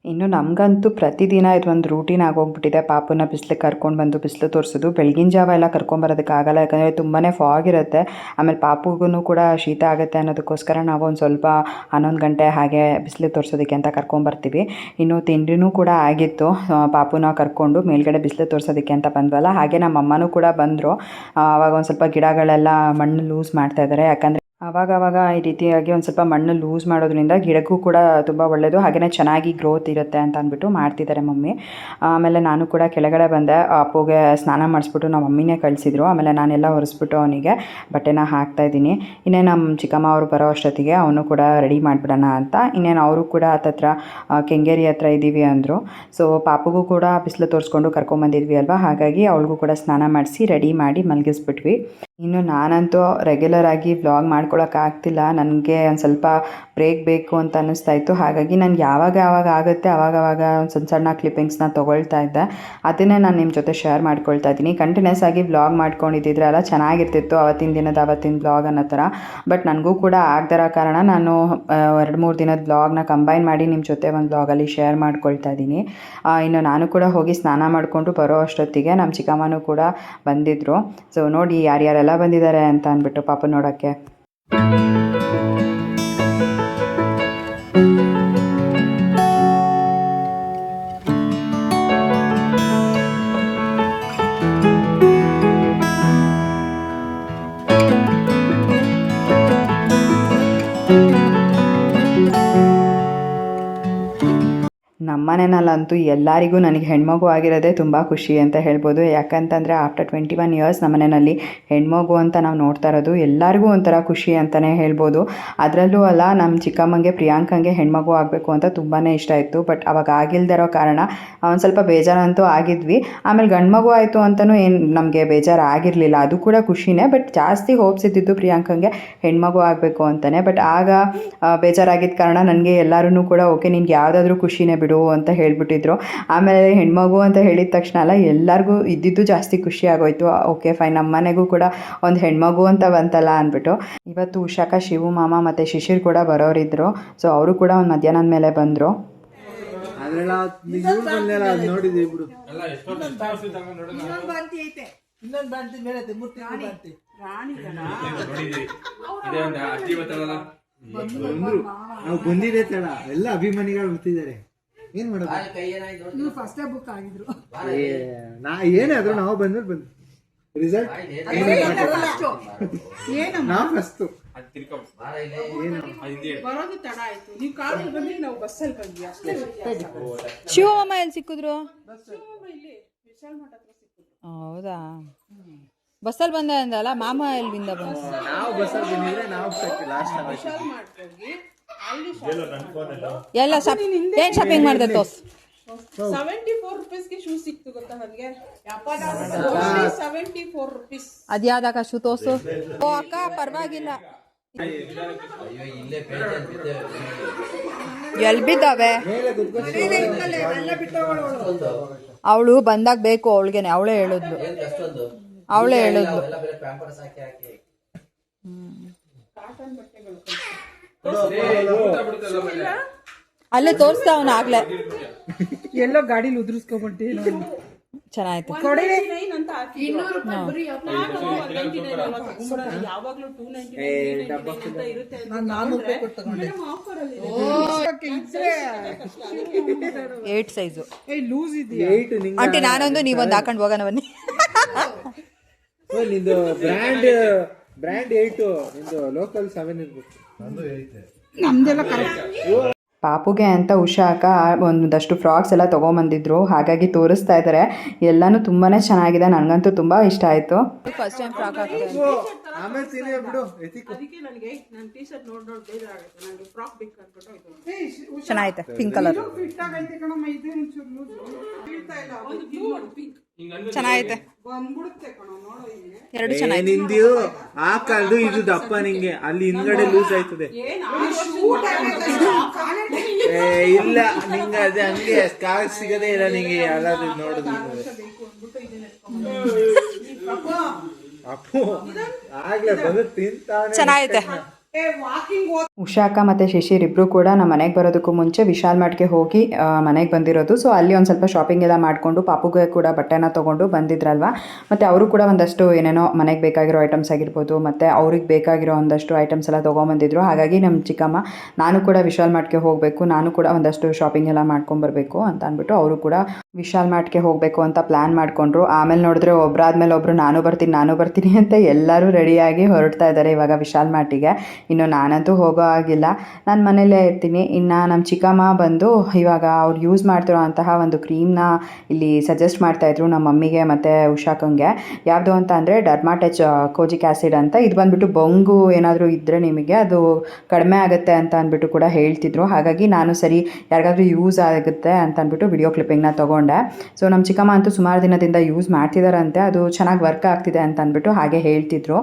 S1: ಇನ್ನು ನಮಗಂತೂ ಪ್ರತಿದಿನ ಇದೊಂದು ರೂಟೀನ್ ಆಗೋಗ್ಬಿಟ್ಟಿದೆ. ಪಾಪುನ ಬಿಸಿಲಿಗೆ ಕರ್ಕೊಂಡು ಬಂದು ಬಿಸಿಲು ತೋರಿಸೋದು. ಬೆಳಗಿನ ಜಾವ ಎಲ್ಲ ಕರ್ಕೊಂಬರೋದಕ್ಕಾಗಲ್ಲ, ಯಾಕಂದರೆ ತುಂಬಾ ಫಾಗ್ ಇರುತ್ತೆ. ಆಮೇಲೆ ಪಾಪುಗೂ ಕೂಡ ಶೀತ ಆಗುತ್ತೆ ಅನ್ನೋದಕ್ಕೋಸ್ಕರ ನಾವು ಒಂದು ಸ್ವಲ್ಪ 11 ಗಂಟೆ ಹಾಗೆ ಬಿಸಿಲಿಗೆ ತೋರಿಸೋದಕ್ಕೆ ಅಂತ ಕರ್ಕೊಂಬರ್ತೀವಿ. ಇನ್ನು ತಿಂಡಿನೂ ಕೂಡ ಆಗಿತ್ತು. ಪಾಪುನ ಕರ್ಕೊಂಡು ಮೇಲ್ಗಡೆ ಬಿಸಿಲು ತೋರಿಸೋದಕ್ಕೆ ಅಂತ ಬಂದ್ವಲ್ಲ, ಹಾಗೆ ನಮ್ಮ ಅಮ್ಮನೂ ಕೂಡ ಬಂದರು. ಆವಾಗ ಒಂದು ಸ್ವಲ್ಪ ಗಿಡಗಳೆಲ್ಲ ಮಣ್ಣು ಲೂಸ್ ಮಾಡ್ತಾಯಿದ್ದಾರೆ. ಯಾಕಂದರೆ ಆವಾಗವಾಗ ಈ ರೀತಿಯಾಗಿ ಒಂದು ಸ್ವಲ್ಪ ಮಣ್ಣು ಲೂಸ್ ಮಾಡೋದ್ರಿಂದ ಗಿಡಕ್ಕೂ ಕೂಡ ತುಂಬ ಒಳ್ಳೆಯದು, ಹಾಗೆಯೇ ಚೆನ್ನಾಗಿ ಗ್ರೋತ್ ಇರುತ್ತೆ ಅಂತ ಅಂದ್ಬಿಟ್ಟು ಮಾಡ್ತಿದ್ದಾರೆ ಮಮ್ಮಿ. ಆಮೇಲೆ ನಾನು ಕೂಡ ಕೆಳಗಡೆ ಬಂದೆ. ಅಪ್ಪುಗೆ ಸ್ನಾನ ಮಾಡಿಸ್ಬಿಟ್ಟು ನಮ್ಮ ಮಮ್ಮಿನೇ ಕಳಿಸಿದ್ರು. ಆಮೇಲೆ ನಾನೆಲ್ಲ ಒರೆಸ್ಬಿಟ್ಟು ಅವನಿಗೆ ಬಟ್ಟೆನ ಹಾಕ್ತಾಯಿದ್ದೀನಿ. ಇನ್ನೇನು ನಮ್ಮ ಚಿಕ್ಕಮ್ಮ ಅವರು ಬರೋ ಅಷ್ಟೊತ್ತಿಗೆ ಅವನು ಕೂಡ ರೆಡಿ ಮಾಡಿಬಿಡೋಣ ಅಂತ. ಇನ್ನೇನು ಅವರು ಕೂಡ ಹತ್ತತ್ರ ಕೆಂಗೇರಿ ಹತ್ರ ಇದ್ದೀವಿ ಅಂದರು. ಸೊ ಪಾಪುಗೂ ಕೂಡ ಬಿಸಿಲು ತೋರಿಸ್ಕೊಂಡು ಕರ್ಕೊಂಬಂದಿದ್ವಿ ಅಲ್ವಾ, ಹಾಗಾಗಿ ಅವಳಿಗೂ ಕೂಡ ಸ್ನಾನ ಮಾಡಿಸಿ ರೆಡಿ ಮಾಡಿ ಮಲಗಿಸ್ಬಿಟ್ವಿ. ಇನ್ನು ನಾನಂತೂ ರೆಗ್ಯುಲರಾಗಿ ವ್ಲಾಗ್ ಮಾಡ್ಕೊಳಕ್ಕಾಗ್ತಿಲ್ಲ, ನನಗೆ ಒಂದು ಸ್ವಲ್ಪ ಬ್ರೇಕ್ ಬೇಕು ಅಂತ ಅನ್ನಿಸ್ತಾ ಇತ್ತು. ಹಾಗಾಗಿ ನನಗೆ ಯಾವಾಗ ಆಗುತ್ತೆ ಆವಾಗ ಒಂದು ಸಣ್ಣ ಕ್ಲಿಪ್ಪಿಂಗ್ಸ್ನ ತೊಗೊಳ್ತಾ ಇದ್ದೆ. ಅದನ್ನೇ ನಾನು ನಿಮ್ಮ ಜೊತೆ ಶೇರ್ ಮಾಡ್ಕೊಳ್ತಾ ಇದ್ದೀನಿ. ಕಂಟಿನ್ಯೂಸ್ ಆಗಿ ವ್ಲಾಗ್ ಮಾಡ್ಕೊಂಡಿದ್ದಿದ್ರೆ ಎಲ್ಲ ಚೆನ್ನಾಗಿರ್ತಿತ್ತು, ಅವತ್ತಿನ ವ್ಲಾಗ್ ಅನ್ನೋ ಥರ. ಬಟ್ ನನಗೂ ಕೂಡ ಆಗದಿರೋ ಕಾರಣ ನಾನು 2-3 ದಿನದ ವ್ಲಾಗ್ನ ಕಂಬೈನ್ ಮಾಡಿ ನಿಮ್ಮ ಜೊತೆ ಒಂದು ವ್ಲಾಗಲ್ಲಿ ಶೇರ್ ಮಾಡ್ಕೊಳ್ತಾ ಇದ್ದೀನಿ. ಇನ್ನು ನಾನು ಕೂಡ ಹೋಗಿ ಸ್ನಾನ ಮಾಡಿಕೊಂಡು ಬರೋ ಅಷ್ಟೊತ್ತಿಗೆ ನಮ್ಮ ಚಿಕ್ಕಮ್ಮನೂ ಕೂಡ ಬಂದಿದ್ದರು. ಸೊ ನೋಡಿ ಯಾರ್ಯಾರೆಲ್ಲ ಬಂದಿದ್ದಾರೆ ಅಂತ ಅಂದ್ಬಿಟ್ಟು ಪಾಪ ನೋಡೋಕ್ಕೆ. ನಮ್ಮನೆಯಲ್ಲಂತೂ ಎಲ್ಲರಿಗೂ ನನಗೆ ಹೆಣ್ಮಗು ಆಗಿರೋದೇ ತುಂಬ ಖುಷಿ ಅಂತ ಹೇಳ್ಬೋದು. ಯಾಕಂತಂದರೆ ಆಫ್ಟರ್ 21 ಇಯರ್ಸ್ ನಮ್ಮನೆಯಲ್ಲಿ ಹೆಣ್ಮಗು ಅಂತ ನಾವು ನೋಡ್ತಾ ಇರೋದು ಎಲ್ಲರಿಗೂ ಒಂಥರ ಖುಷಿ ಅಂತಲೇ ಹೇಳ್ಬೋದು. ಅದರಲ್ಲೂ ಅಲ್ಲ, ನಮ್ಮ ಚಿಕ್ಕಮ್ಮಂಗೆ ಪ್ರಿಯಾಂಕಂಗೆ ಹೆಣ್ಮಗು ಆಗಬೇಕು ಅಂತ ತುಂಬಾ ಇಷ್ಟ ಇತ್ತು. ಬಟ್ ಅವಾಗ ಆಗಿಲ್ದಿರೋ ಕಾರಣ ಒಂದು ಸ್ವಲ್ಪ ಬೇಜಾರಂತೂ ಆಗಿದ್ವಿ. ಆಮೇಲೆ ಗಂಡು ಮಗು ಆಯಿತು ಅಂತಲೂ ಏನು ನಮಗೆ ಬೇಜಾರು ಆಗಿರಲಿಲ್ಲ, ಅದು ಕೂಡ ಖುಷಿನೇ. ಬಟ್ ಜಾಸ್ತಿ ಹೋಪ್ಸ್ ಇದ್ದಿದ್ದು ಪ್ರಿಯಾಂಕಂಗೆ ಹೆಣ್ಮಗು ಆಗಬೇಕು ಅಂತಲೇ. ಬಟ್ ಆಗ ಬೇಜಾರಾಗಿದ್ದ ಕಾರಣ ನನಗೆ ಎಲ್ಲರೂ ಕೂಡ ಓಕೆ ನಿನ್ಗೆ ಯಾವುದಾದ್ರೂ ಖುಷಿನೇ ಬಿಡು ಅಂತ ಹೇಳಿಬಿಟ್ಟಿದ್ರು. ಆಮೇಲೆ ಹೆಣ್ಮಗು ಅಂತ ಹೇಳಿದ ತಕ್ಷಣ ಅಲ್ಲ, ಎಲ್ಲರಿಗೂ ಇದ್ದಿದ್ದು ಜಾಸ್ತಿ ಖುಷಿ ಆಗೋಯ್ತು. ಓಕೆ ಫೈನ್, ನಮ್ಮ ಮನೆಗೂ ಕೂಡ ಒಂದು ಹೆಣ್ಮಗು ಅಂತ ಬಂತಲ್ಲ ಅಂದ್ಬಿಟ್ಟು. ಇವತ್ತು ಉಷಾಕ, ಶಿವು ಮಾಮ ಮತ್ತು ಶಿಶಿರ್ ಕೂಡ ಬರೋರಿದ್ರು. ಸೊ ಅವರು ಕೂಡ ಒಂದು ಮಧ್ಯಾಹ್ನದ ಮೇಲೆ ಬಂದರು.
S3: ನಾವು ಬಂದಿದೆ ತಡ, ಎಲ್ಲ ಅಭಿಮಾನಿಗಳು ಬರ್ತಿದ್ದಾರೆ. ಏನ್ ಮಾಡೋದು,
S4: ಫಸ್ಟೇ ಬುಕ್ ಆಗಿದ್ರು.
S3: ಏನಾದ್ರು ನಾವು ಬಂದ್ಮೇಲೆ ಬಂದ್ ರಿಸಲ್ಟ್ ನಾವು ಫಸ್ಟ್
S4: ಬರೋದು ತಡ ಆಯ್ತು. ನೀವು ಕಾರಲ್ಲಿ ಬಂದ್ರಿ, ನಾವು ಬಸ್ಸಲ್ಲಿ ಬಂದ್ವಿ ಅಷ್ಟೇ.
S1: ಶಿವಮ್ಮ ಎಲ್ಲಿ ಸಿಕ್ಕಿದ್ರು?
S4: ಇಲ್ಲಿ ವಿಶಾಲ್ ಮಠ ಹತ್ರ ಸಿಕ್ಕಿದ್ರು.
S1: ಹೌದಾ, ಬಸ್ಸಲ್ಲಿ ಬಂದ ಅಂದಲ್ಲ ಮಾಮ, ಎಲ್ಲಿಂದ ಬಂದ?
S3: ನಾವು ಬಸ್ಸಲ್ಲಿ ಬಂದಿದ್ರೆ ನಾವು ಲಾಸ್ಟ್
S4: ವಿಶಾಲ್ ಮಾಡ್ಕೊಂಡ್ವಿ. ಅಲ್ಲಿ
S1: ಎಲ್ಲ ಏನು ಶಾಪಿಂಗ್ ಮಾಡಿದೆ ತೋರ್ಸ್?
S4: 74 ರೂಪೀಸ್ಗೆ ಶೂ ಸಿಕ್ತು ಗೊತ್ತಾ ನನಗೆ. 74 ರೂಪೀಸ್.
S1: ಅದ್ಯಾವ್ದಾಗ ಶೂ ತೋರ್ಸು. ಓ ಅಕ್ಕ ಪರವಾಗಿಲ್ಲ. ಎಲ್ಲಿ ಬಿದ್ದಾವೆ? ಅವಳು ಬಂದಾಗ ಬೇಕು ಅವಳಿಗೆನೆ, ಅವಳೇ ಹೇಳಿದ್ಲು. ಅಲ್ಲೇ ತೋರಿಸ್ತಾ ಅವನು ಆಗ್ಲೇ.
S4: ಎಲ್ಲೋ ಗಾಡಿಲಿ ಉದುರಿಸ್ಕೊಂಡ್ಬಿಟ್ಟು
S1: ಚೆನ್ನಾಯ್ತು.
S4: ಯಾವಾಗ್ಲೂ
S1: 8 ಸೈಜು
S4: ಲೂಸ್ ಇದೆಯಾ
S1: ಆಂಟಿ? ನಾನೊಂದು ನೀವೊಂದು ಹಾಕೊಂಡು ಹೋಗೋಣ ಬನ್ನಿ.
S3: ನಿಂದು ಬ್ರ್ಯಾಂಡ್ 8, ನಿಂದು ಲೋಕಲ್ 7 ಇರ್ಬೇಕು.
S4: ನಮ್ದೆಲ್ಲ ಕರೆಕ್ಟ್.
S1: ಪಾಪುಗೆ ಅಂತ ಉಷಾ ಅಕ್ಕ ಒಂದಷ್ಟು ಫ್ರಾಕ್ಸ್ ಎಲ್ಲ ತೊಗೊಂಬಂದಿದ್ರು, ಹಾಗಾಗಿ ತೋರಿಸ್ತಾ ಇದ್ದಾರೆ. ಎಲ್ಲನೂ ತುಂಬಾ ಚೆನ್ನಾಗಿದೆ, ನನಗಂತೂ ತುಂಬ ಇಷ್ಟ ಆಯಿತು. ಫಸ್ಟ್ ಟೈಮ್ ಫ್ರಾಕ್
S4: ಅದಕ್ಕೆ ನನಗೆ ನನ್ನ ಟೀ ಶರ್ಟ್ ನೋಡಿ ಬೇಜಾರಾಗುತ್ತೆ. ನನಗೆ ಫ್ರಾಕ್ ಬೇಕು ಅನ್ಬಿಟ್ಟು
S1: ಚೆನ್ನಾಗಿದೆ, ಪಿಂಕ್ ಕಲರ್ ಚೆನ್ನಾಗೈತೆ. ಎರಡು ಚೆನ್ನಾಗಿದೆ.
S3: ನಿಂದು ಆ ಕಾಲ್ದು ಇದು ದಪ್ಪ, ನಿಂಗೆ ಅಲ್ಲಿ ಹಿಂದ್ಗಡೆ ಲೂಸ್ ಆಯ್ತದೆ. ಇಲ್ಲ ನಿಂಗೆ ಅದೇ ಹಂಗೆ ಕಾಲ್ ಸಿಗದೇ ಇಲ್ಲ ನಿಂಗೆ. ಯಾವ್ದಾದ್ರು ನೋಡುದು ಅಪ್ಪು ಆಗ್ಲೇ ಬಂದು ತಿಂತಾನೆ.
S1: ಚೆನ್ನಾಗೈತೆ. ಉಷಾಕ ಮತ್ತು ಶಿಶಿರ್ ಇಬ್ಬರು ಕೂಡ ನಮ್ಮ ಮನೆಗೆ ಬರೋದಕ್ಕೂ ಮುಂಚೆ ವಿಶಾಲ್ ಮಾರ್ಟ್ಗೆ ಹೋಗಿ ಮನೆಗೆ ಬಂದಿರೋದು. ಸೊ ಅಲ್ಲಿ ಒಂದು ಸ್ವಲ್ಪ ಶಾಪಿಂಗ್ ಎಲ್ಲ ಮಾಡಿಕೊಂಡು ಪಾಪುಗೆ ಕೂಡ ಬಟ್ಟೆನ ತೊಗೊಂಡು ಬಂದಿದ್ರಲ್ವ. ಮತ್ತು ಅವರು ಕೂಡ ಒಂದಷ್ಟು ಏನೇನೋ ಮನೆಗೆ ಬೇಕಾಗಿರೋ ಐಟಮ್ಸ್ ಆಗಿರ್ಬೋದು, ಮತ್ತು ಅವ್ರಿಗೆ ಬೇಕಾಗಿರೋ ಒಂದಷ್ಟು ಐಟಮ್ಸ್ ಎಲ್ಲ ತೊಗೊಂಬಂದಿದ್ರು. ಹಾಗಾಗಿ ನಮ್ಮ ಚಿಕ್ಕಮ್ಮ, ನಾನು ಕೂಡ ವಿಶಾಲ್ ಮಾರ್ಟ್ಗೆ ಹೋಗಬೇಕು, ನಾನು ಕೂಡ ಒಂದಷ್ಟು ಶಾಪಿಂಗ್ ಎಲ್ಲ ಮಾಡ್ಕೊಂಬರ್ಬೇಕು ಅಂತ ಅಂದ್ಬಿಟ್ಟು ಅವರು ಕೂಡ ವಿಶಾಲ್ ಮಾರ್ಟ್ಗೆ ಹೋಗಬೇಕು ಅಂತ ಪ್ಲ್ಯಾನ್ ಮಾಡಿಕೊಂಡ್ರು. ಆಮೇಲೆ ನೋಡಿದ್ರೆ ಒಬ್ಬರಾದ್ಮೇಲೆ ಒಬ್ಬರು ನಾನು ಬರ್ತೀನಿ ಅಂತ ಎಲ್ಲರೂ ರೆಡಿಯಾಗಿ ಹೊರಡ್ತಾ ಇದ್ದಾರೆ ಇವಾಗ ವಿಶಾಲ್ ಮಾರ್ಟಿಗೆ. ಇನ್ನು ನಾನಂತೂ ಹೋಗೋ ಆಗಿಲ್ಲ, ನಾನು ಮನೇಲೇ ಇರ್ತೀನಿ. ಇನ್ನು ನಮ್ಮ ಚಿಕ್ಕಮ್ಮ ಬಂದು ಇವಾಗ ಅವ್ರು ಯೂಸ್ ಮಾಡ್ತಿರೋ ಅಂತಹ ಒಂದು ಕ್ರೀಮ್ನ ಇಲ್ಲಿ ಸಜೆಸ್ಟ್ ಮಾಡ್ತಾಯಿದ್ರು ನಮ್ಮ ಮಮ್ಮಿಗೆ ಮತ್ತು ಉಷಾಕಂಗೆ. ಯಾವುದು ಅಂತ ಅಂದರೆ ಡರ್ಮಾಟಚ್ ಕೋಜಿಕ್ ಆ್ಯಸಿಡ್ ಅಂತ. ಇದು ಬಂದುಬಿಟ್ಟು ಬೊಂಗು ಏನಾದರೂ ಇದ್ದರೆ ನಿಮಗೆ ಅದು ಕಡಿಮೆ ಆಗುತ್ತೆ ಅಂತ ಅಂದ್ಬಿಟ್ಟು ಕೂಡ ಹೇಳ್ತಿದ್ರು. ಹಾಗಾಗಿ ನಾನು ಸರಿ ಯಾರಿಗಾದ್ರೂ ಯೂಸ್ ಆಗುತ್ತೆ ಅಂತ ಅಂದ್ಬಿಟ್ಟು ವಿಡಿಯೋ ಕ್ಲಿಪ್ಪಿಂಗ್ನ ತೊಗೊಂಡೆ. ಸೊ ನಮ್ಮ ಚಿಕ್ಕಮ್ಮ ಅಂತೂ ಸುಮಾರು ದಿನದಿಂದ ಯೂಸ್ ಮಾಡ್ತಿದ್ದಾರಂತೆ, ಅದು ಚೆನ್ನಾಗಿ ವರ್ಕ್ ಆಗ್ತಿದೆ ಅಂತ ಅಂದ್ಬಿಟ್ಟು ಹಾಗೆ ಹೇಳ್ತಿದ್ರು.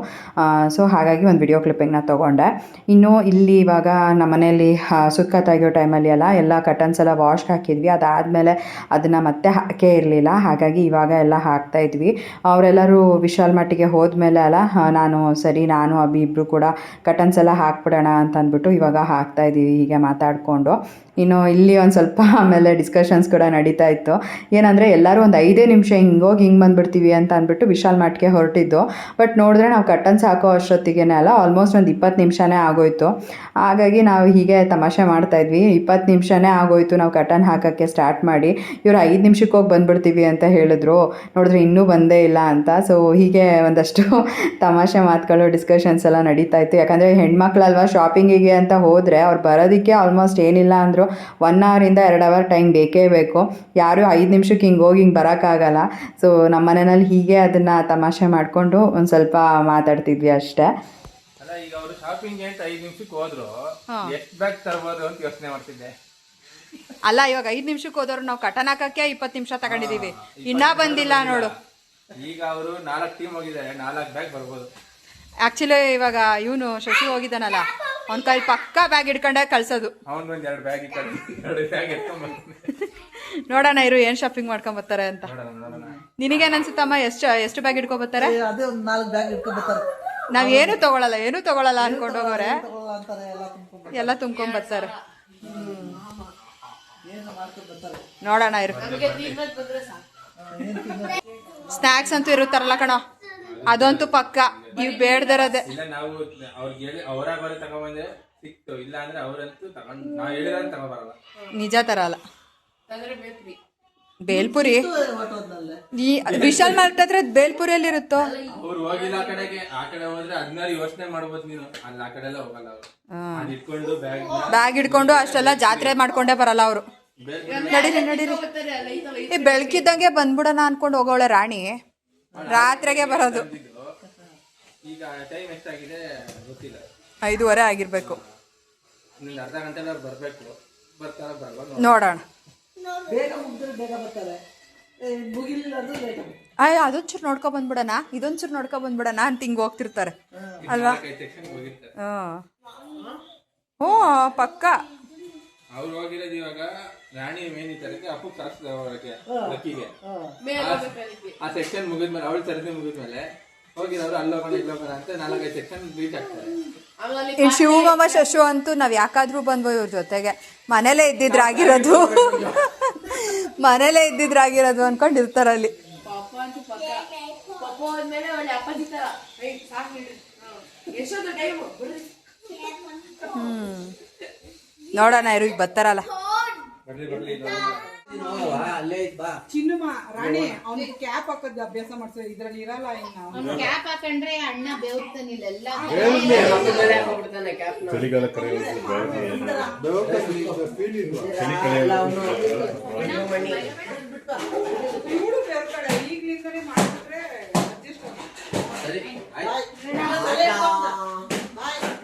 S1: ಸೊ ಹಾಗಾಗಿ ಒಂದು ವಿಡಿಯೋ ಕ್ಲಿಪ್ಪಿಂಗ್ನ ತೊಗೊಂಡೆ. ಇನ್ನು ಇಲ್ಲಿ ಇವಾಗ ನಮ್ಮ ಮನೆಯಲ್ಲಿ ಸುಕ್ಕ ತೆಗಿಯೋ ಟೈಮಲ್ಲಿ ಎಲ್ಲ ಕಟನ್ಸ್ ಎಲ್ಲ ವಾಶ್ಗೆ ಹಾಕಿದ್ವಿ. ಅದಾದಮೇಲೆ ಅದನ್ನು ಮತ್ತೆ ಹಾಕೇ ಇರಲಿಲ್ಲ. ಹಾಗಾಗಿ ಇವಾಗ ಎಲ್ಲ ಹಾಕ್ತಾಯಿದ್ವಿ. ಅವರೆಲ್ಲರೂ ವಿಶಾಲ್ ಮಟ್ಟಿಗೆ ಹೋದ್ಮೇಲೆ ನಾನು ಅಭಿ ಇಬ್ಬರು ಕೂಡ ಕಟನ್ಸ್ ಎಲ್ಲ ಹಾಕ್ಬಿಡೋಣ ಅಂತ ಅಂದ್ಬಿಟ್ಟು ಇವಾಗ ಹಾಕ್ತಾಯಿದ್ದೀವಿ ಹೀಗೆ ಮಾತಾಡಿಕೊಂಡು. ಇನ್ನು ಇಲ್ಲಿ ಒಂದು ಸ್ವಲ್ಪ ಆಮೇಲೆ ಡಿಸ್ಕಷನ್ಸ್ ಕೂಡ ನಡೀತಾ ಇತ್ತು. ಏನಂದರೆ ಎಲ್ಲರೂ ಒಂದು 5 ನಿಮಿಷ ಹಿಂಗೋಗಿ ಹಿಂಗೆ ಬಂದುಬಿಡ್ತೀವಿ ಅಂತ ಅಂದ್ಬಿಟ್ಟು ವಿಶಾಲ್ ಮಟ್ಗೆ ಹೊರಟಿದ್ದು. ಬಟ್ ನೋಡಿದ್ರೆ ನಾವು ಕಟನ್ಸ್ ಹಾಕೋ ಅಷ್ಟೊತ್ತಿಗೆ ಆಲ್ಮೋಸ್ಟ್ ಒಂದು 20 ನಿಮಿಷನೇ ಆಗೋಯ್ತು. ಹಾಗಾಗಿ ನಾವು ಹೀಗೆ ತಮಾಷೆ ಮಾಡ್ತಾಯಿದ್ವಿ. 20 ನಿಮಿಷನೇ ಆಗೋಯ್ತು ನಾವು ಕಟನ್ ಹಾಕೋಕ್ಕೆ ಸ್ಟಾರ್ಟ್ ಮಾಡಿ. ಇವರು 5 ನಿಮಿಷಕ್ಕೆ ಹೋಗಿ ಬಂದುಬಿಡ್ತೀವಿ ಅಂತ ಹೇಳಿದ್ರು. ನೋಡಿದ್ರೆ ಇನ್ನೂ ಬಂದೇ ಇಲ್ಲ ಅಂತ. ಸೊ ಹೀಗೆ ಒಂದಷ್ಟು ತಮಾಷೆ ಮಾತುಗಳು ಡಿಸ್ಕಷನ್ಸ್ ಎಲ್ಲ ನಡೀತಾ ಇತ್ತು. ಯಾಕಂದರೆ ಹೆಣ್ಮಕ್ಳಲ್ವ, ಶಾಪಿಂಗಿಗೆ ಅಂತ ಹೋದರೆ ಅವ್ರು ಬರೋದಕ್ಕೆ ಆಲ್ಮೋಸ್ಟ್ ಏನಿಲ್ಲ ಅಂದರು 1 ಅವರಿಂದ 2 ಅವರ್ ಟೈಮ್ ಬೇಕೇ ಬೇಕು. ಯಾರು 5 ನಿಮಿಷಕ್ಕೆ ಹಿಂಗೆ ಹೋಗಿ ಹಿಂಗೆ ಬರೋಕ್ಕಾಗಲ್ಲ. ಸೊ ನಮ್ಮ ಮನೆಯಲ್ಲಿ ಹೀಗೆ ಅದನ್ನು ತಮಾಷೆ ಮಾಡಿಕೊಂಡು ಒಂದು ಸ್ವಲ್ಪ ಮಾತಾಡ್ತಿದ್ವಿ ಅಷ್ಟೇ.
S5: ಅಲ್ಲ, ಈಗ ಅವರು ಶಾಪಿಂಗ್ ಅಂತ 5 ನಿಮಿಷಕ್ಕೆ ಹೋದ್ರು, ಎಷ್ಟು ಬ್ಯಾಗ್ ತರ್ಬೋದು ಅಂತ ಯೋಚನೆ ಮಾಡ್ತಿದ್ದೆ.
S1: ಅಲ್ಲ, ಇವಾಗ 5 ನಿಮಿಷಕ್ಕೆ ಹೋದವ್ರು ನಾವು ಕಟನ್ ಹಾಕಕ್ಕೆ 20 ನಿಮಿಷ ತಗೊಂಡಿದ್ದೀವಿ, ಇನ್ನೂ ಬಂದಿಲ್ಲ ನೋಡು.
S5: ಈಗ ಅವರು 4 ಟೀಮ್ ಹೋಗಿದ್ದಾರೆ, 4 ಬ್ಯಾಗ್ ಬರ್ಬೋದು.
S1: ಆ್ಯಕ್ಚುಲಿ ಇವಾಗ ಇವನು ಶಶಿ ಹೋಗಿದ್ದಾನಲ್ಲ, ಅವ್ನ ಕೈ ಪಕ್ಕಾ ಬ್ಯಾಗ್ ಹಿಡ್ಕೊಂಡೆ ಕಳ್ಸೋದು.
S5: ಅವನು ಒಂದು 2 ಬ್ಯಾಗ್ 2 ಬ್ಯಾಗ್ ಎತ್ಕೊಂಡ್ಬರ್ತೀನಿ.
S1: ನೋಡೋಣ ಇರು ಏನು ಶಾಪಿಂಗ್ ಮಾಡ್ಕೊಂಬರ್ತಾರೆ ಅಂತ. ನಿನಗೇನು ಅನ್ಸುತ್ತಮ್ಮ? ಎಷ್ಟು ಬ್ಯಾಗ್ ಹಿಡ್ಕೊಬರ್ತಾರೆ?
S2: ಅದೇ ಒಂದು 4 ಬ್ಯಾಗ್ ಇಟ್ಕೊಂಡ್ಬರ್ತಾರೆ.
S1: ನಾವ್ ಏನೂ ತಗೊಳಲ್ಲ ಅನ್ಕೊಂಡು ಹೋಗೋರೆ, ಎಲ್ಲ ತುಂಬ್ಕೊಂಡ್ಬರ್ತಾರೆ. ನೋಡೋಣ ಇರು. ಸ್ನ್ಯಾಕ್ಸ್ ಅಂತೂ ಇರುತ್ತಾರಲ್ಲ ಕಣೋ, ಅದಂತೂ ಪಕ್ಕ. ಇವ್ ಬೇಡ್ದಿರೋದೆ.
S5: ಇಲ್ಲ, ನಾವು ಅವ್ರಿಗೆ ಹೇಳಿ ಅವರ ಬರೋ ತಗೊಂಡ್ಬಂದ್ರೆ ಸಿಕ್ತು, ಇಲ್ಲ ಅಂದ್ರೆ ಅವರಂತೂ ತಗೊಂಡು ನಾವು ಹೇಳಿದ್ರೆ ತಗೊಂಡ್ಬರಲ್ಲ.
S1: ನಿಜ ತರಲ್ಲ. ಬೇಲ್ಪುರಿ ಈ ವಿಶಾಲ್ ಮಾರ್ಟ್ ಹತ್ರ ಬೇಲ್ಪುರಿಯಲ್ಲಿ ಇರುತ್ತೋ?
S5: ಅವ್ರು ಹೋಗಿಲ್ಲ ಆ ಕಡೆ ಹೋದ್ರೆ ಅದನ್ನ ಯೋಚನೆ ಮಾಡ್ಬೋದು ನೀನು. ಅಲ್ಲಿ ಆ ಕಡೆ ಎಲ್ಲ ಹೋಗಲ್ಲ ಅವರು. ಅದು ಇಟ್ಕೊಂಡು
S1: ಬ್ಯಾಗ್ ಹಿಡ್ಕೊಂಡು ಅಷ್ಟೆಲ್ಲ ಜಾತ್ರೆ ಮಾಡ್ಕೊಂಡೇ ಬರಲ್ಲ ಅವರು. ನಡೀರಿ. ಈ ಬೆಳಕಿದ್ದಂಗೆ ಬಂದ್ಬಿಡೋಣ ಅನ್ಕೊಂಡು ಹೋಗೋಳೆ ರಾಣಿ, ರಾತ್ರಿಗೆ ಬರೋದು.
S5: ಈಗ ಟೈಮ್ ಎಷ್ಟಾಗಿದೆ ಗೊತ್ತಿಲ್ಲ,
S1: 5:30 ಆಗಿರ್ಬೇಕು.
S5: ಇನ್ನೊಂದು ಅರ್ಧ ಗಂಟೆ ಬರ್ಬೇಕು. ಬರ್ತಾರ ಬರ್ಬೋದು,
S1: ನೋಡೋಣ.
S2: ಬೇಗ ಮುಗಿದ್ರೆ ಬೇಗ ಬರ್ತಾರೆ, ಮುಗಿಲಿಲ್ಲ ಅಂದ್ರೆ ಲೇಟ್ ಆಗುತ್ತೆ.
S1: ಅದೊಂಚೂರು ನೋಡ್ಕೊ ಬಂದ್ಬಿಡೋಣ, ಇದೊಂಚೂರು ನೋಡ್ಕೊ ಬಂದ್ಬಿಡೋಣ ಅಂತ ಹಿಂಗೆ ಹೋಗ್ತಿರ್ತಾರೆ ಅಲ್ವಾ? ಹ್ಞೂ ಪಕ್ಕ.
S5: ಅವ್ರು ಹೋಗಿರೋದು ಇವಾಗ ರಾಣಿ ಮೇನ್ ತರಕ್ಕೆ ಅಪ್ಪು ಲಕ್ಕಿಗೆ ಆ ಸೆಕ್ಷನ್ ಮುಗಿದ್ಮೇಲೆ, ಅವಳು ತರದಿ ಮುಗಿದ್ಮೇಲೆ ಹೋಗಿರೋರು ಅಲ್ಲೋಗೋಣ ಇಲ್ಲೋಗೋಣ ಅಂತ 4-5 ಸೆಕ್ಷನ್ ರೀಚ್ ಆಗ್ತಾರೆ.
S1: ಇನ್ನು ಶಿವಮೊಗ್ಗ ಶಶು ಅಂತೂ ನಾವ್ ಯಾಕಾದ್ರೂ ಬಂದ್ವೋ ಇವ್ರ ಜೊತೆಗೆ. ಮನೇಲೇ ಇದ್ದಿದ್ರಾಗಿರೋದು ಅನ್ಕೊಂಡಿರ್ತಾರ ಅಲ್ಲಿ. ನೋಡೋಣ ಇರು, ಈಗ ಬರ್ತಾರಲ್ಲ.
S4: ಚಿನ್ನಮ್ಮ ರಾಣಿ ಅವ್ನಿಗೆ ಕ್ಯಾಪ್ ಹಾಕೋದು ಅಭ್ಯಾಸ ಮಾಡ್ಸೋ, ಇದ್ರಲ್ಲಿ ಇರಲ್ಲ. ಇನ್ನು
S6: ಕ್ಯಾಪ್ ಹಾಕೊಂಡ್ರೆ ಅಣ್ಣ ಬೇವ್ತಾನಿಲ್ಲ ಎಲ್ಲ
S4: ಇವ್ರು ಬೇರ್ತಾರೆ, ಈಗ್ಲಿಂದಲೇ ಮಾಡಿದ್ರೆ ಅಡ್ಜಸ್ಟ್